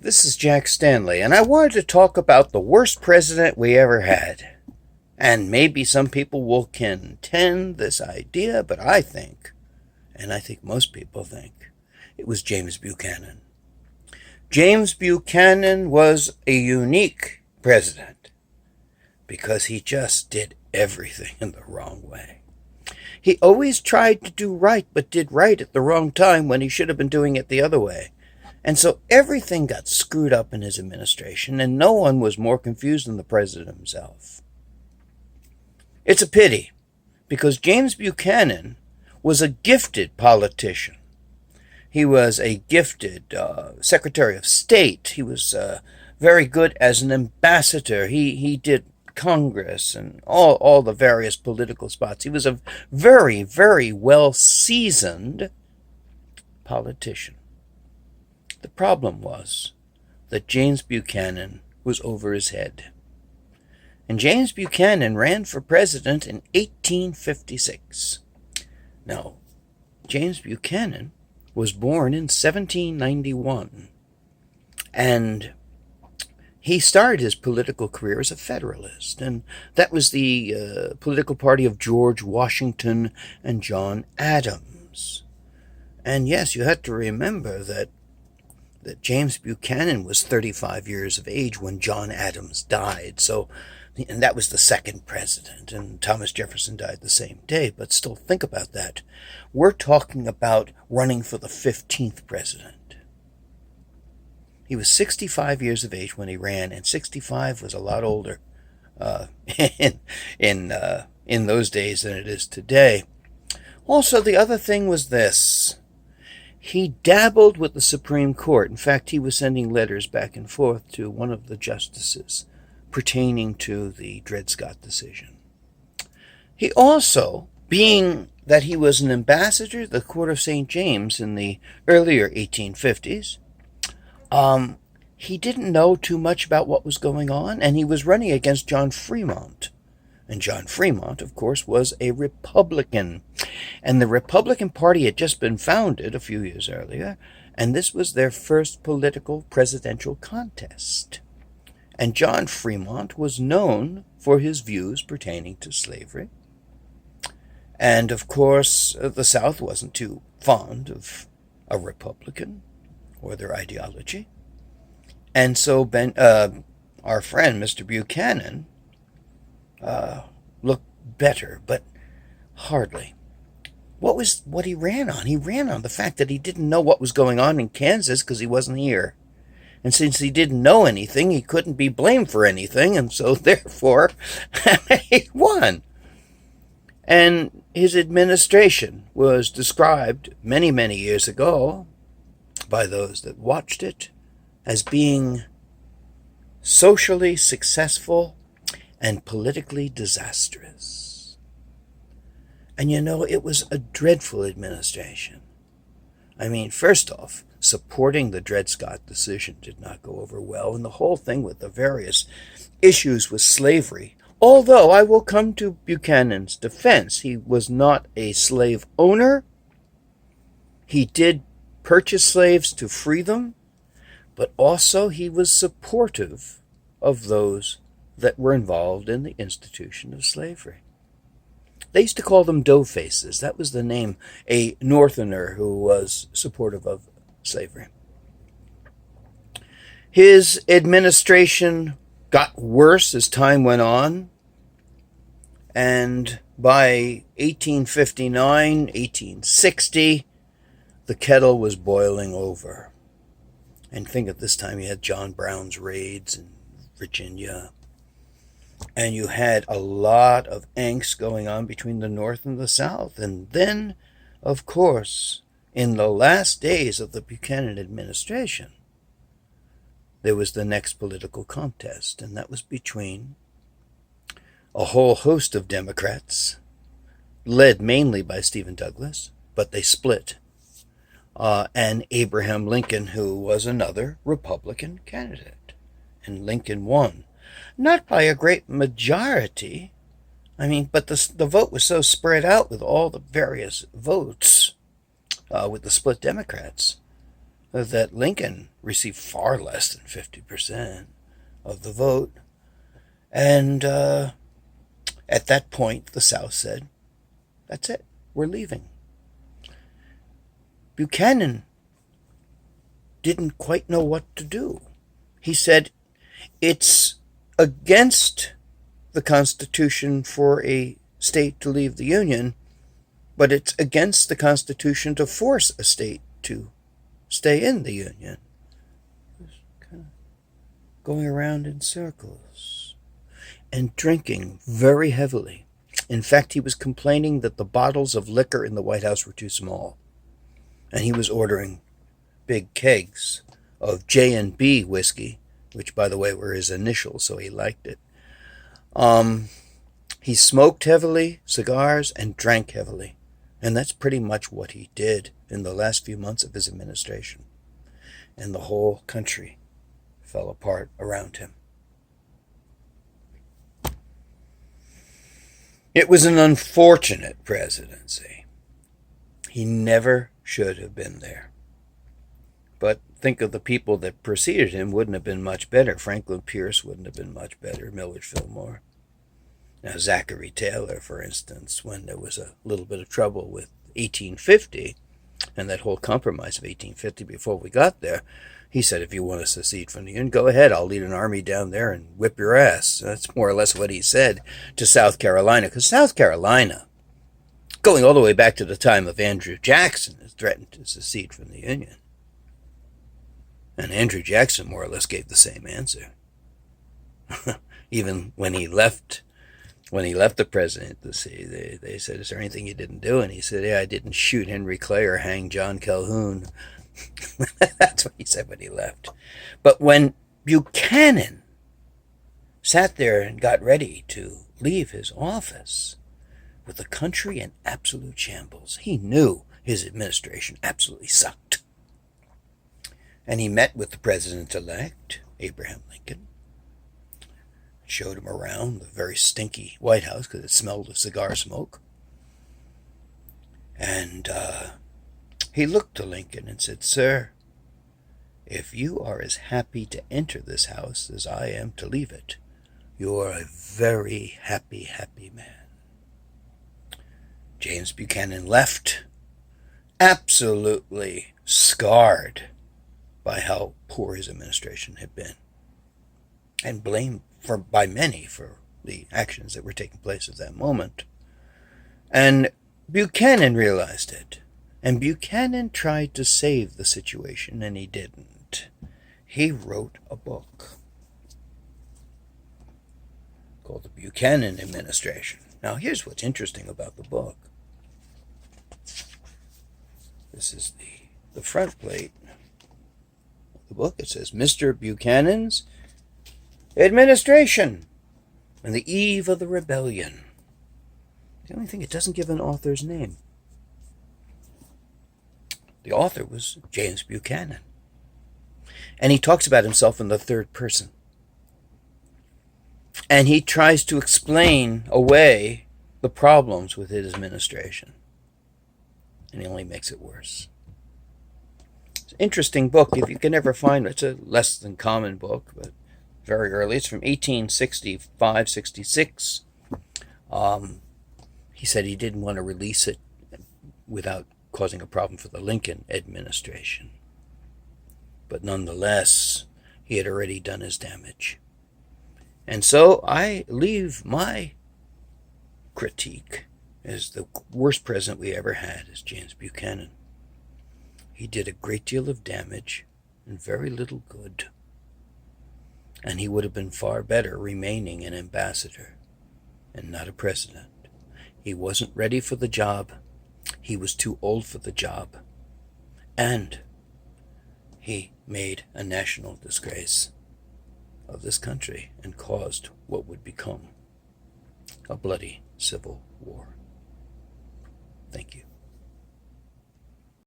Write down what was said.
This is Jack Stanley, and I wanted to talk about the worst president we ever had. And maybe some people will contend this idea, but I think, and I think most people think, it was James Buchanan. James Buchanan was a unique president because he just did everything in the wrong way. He always tried to do right, but did right at the wrong time when he should have been doing it the other way. And so everything got screwed up in his administration, and no one was more confused than the president himself. It's a pity, because James Buchanan was a gifted politician. He was a gifted Secretary of State. He was very good as an ambassador. He did Congress and all the various political spots. He was a very, very well-seasoned politician. The problem was that James Buchanan was over his head. And James Buchanan ran for president in 1856. Now, James Buchanan was born in 1791, and he started his political career as a Federalist, and that was the political party of George Washington and John Adams. And yes, you have to remember that James Buchanan was 35 years of age when John Adams died. And that was the second president, and Thomas Jefferson died the same day. But still, think about that. We're talking about running for the 15th president. He was 65 years of age when he ran, and 65 was a lot older in those days than it is today. Also, the other thing was this. He dabbled with the Supreme Court. In fact, he was sending letters back and forth to one of the justices pertaining to the Dred Scott decision. He also, being that he was an ambassador to the Court of St. James in the earlier 1850s, he didn't know too much about what was going on, and he was running against John Fremont. And John Fremont, of course, was a Republican. And the Republican Party had just been founded a few years earlier, and this was their first political presidential contest. And John Fremont was known for his views pertaining to slavery. And, of course, the South wasn't too fond of a Republican or their ideology. And so our friend, Mr. Buchanan, looked better, but hardly. What he ran on? He ran on the fact that he didn't know what was going on in Kansas because he wasn't here. And since he didn't know anything, he couldn't be blamed for anything, and so therefore he won. And his administration was described many, many years ago by those that watched it as being socially successful and politically disastrous. And it was a dreadful administration. I mean, first off, supporting the Dred Scott decision did not go over well, and the whole thing with the various issues with slavery. Although I will come to Buchanan's defense, he was not a slave owner. He did purchase slaves to free them, but also he was supportive of those that were involved in the institution of slavery. They used to call them dough-faces. That was the name, a Northerner who was supportive of slavery. His administration got worse as time went on, and by 1859, 1860, the kettle was boiling over. And think at this time you had John Brown's raids in Virginia, and you had a lot of angst going on between the North and the South. And then, of course, in the last days of the Buchanan administration, there was the next political contest, and that was between a whole host of Democrats, led mainly by Stephen Douglas, but they split, and Abraham Lincoln, who was another Republican candidate. And Lincoln won. Not by a great majority. I mean, but the vote was so spread out with all the various votes with the split Democrats. that Lincoln received far less than 50% of the vote. And at that point, the South said, that's it, we're leaving. Buchanan didn't quite know what to do. He said, it's against the Constitution for a state to leave the Union, but it's against the Constitution to force a state to stay in the Union. Kind of going around in circles and drinking very heavily. In fact, he was complaining that the bottles of liquor in the White House were too small, and he was ordering big kegs of J&B whiskey, which, by the way, were his initials, so he liked it. He smoked heavily, cigars, and drank heavily. And that's pretty much what he did in the last few months of his administration. And the whole country fell apart around him. It was an unfortunate presidency. He never should have been there. But think of the people that preceded him wouldn't have been much better. Franklin Pierce wouldn't have been much better. Millard Fillmore. Now, Zachary Taylor, for instance, when there was a little bit of trouble with 1850 and that whole compromise of 1850 before we got there, he said, if you want to secede from the Union, go ahead. I'll lead an army down there and whip your ass. That's more or less what he said to South Carolina, because South Carolina, going all the way back to the time of Andrew Jackson, has threatened to secede from the Union. And Andrew Jackson more or less gave the same answer. Even when he left the presidency, they said, is there anything you didn't do? And he said, yeah, I didn't shoot Henry Clay or hang John Calhoun. That's what he said when he left. But when Buchanan sat there and got ready to leave his office with the country in absolute shambles, he knew his administration absolutely sucked. And he met with the president-elect, Abraham Lincoln, showed him around the very stinky White House because it smelled of cigar smoke. And he looked to Lincoln and said, sir, if you are as happy to enter this house as I am to leave it, you are a very happy, happy man. James Buchanan left absolutely scarred by how poor his administration had been, and blamed by many for the actions that were taking place at that moment. And Buchanan realized it, and Buchanan tried to save the situation, and he didn't. He wrote a book called The Buchanan Administration. Now, here's what's interesting about the book. This is the front plate of the book. It says, Mr. Buchanan's Administration on the Eve of the Rebellion. The only thing, it doesn't give an author's name. The author was James Buchanan. And he talks about himself in the third person. And he tries to explain away the problems with his administration. And he only makes it worse. It's an interesting book. If you can ever find it, it's a less than common book, but very early. It's from 1865-66. He said he didn't want to release it without causing a problem for the Lincoln administration. But nonetheless, he had already done his damage. And so I leave my critique as the worst president we ever had is James Buchanan. He did a great deal of damage and very little good. And he would have been far better remaining an ambassador and not a president. He wasn't ready for the job. He was too old for the job. And he made a national disgrace of this country and caused what would become a bloody civil war. Thank you.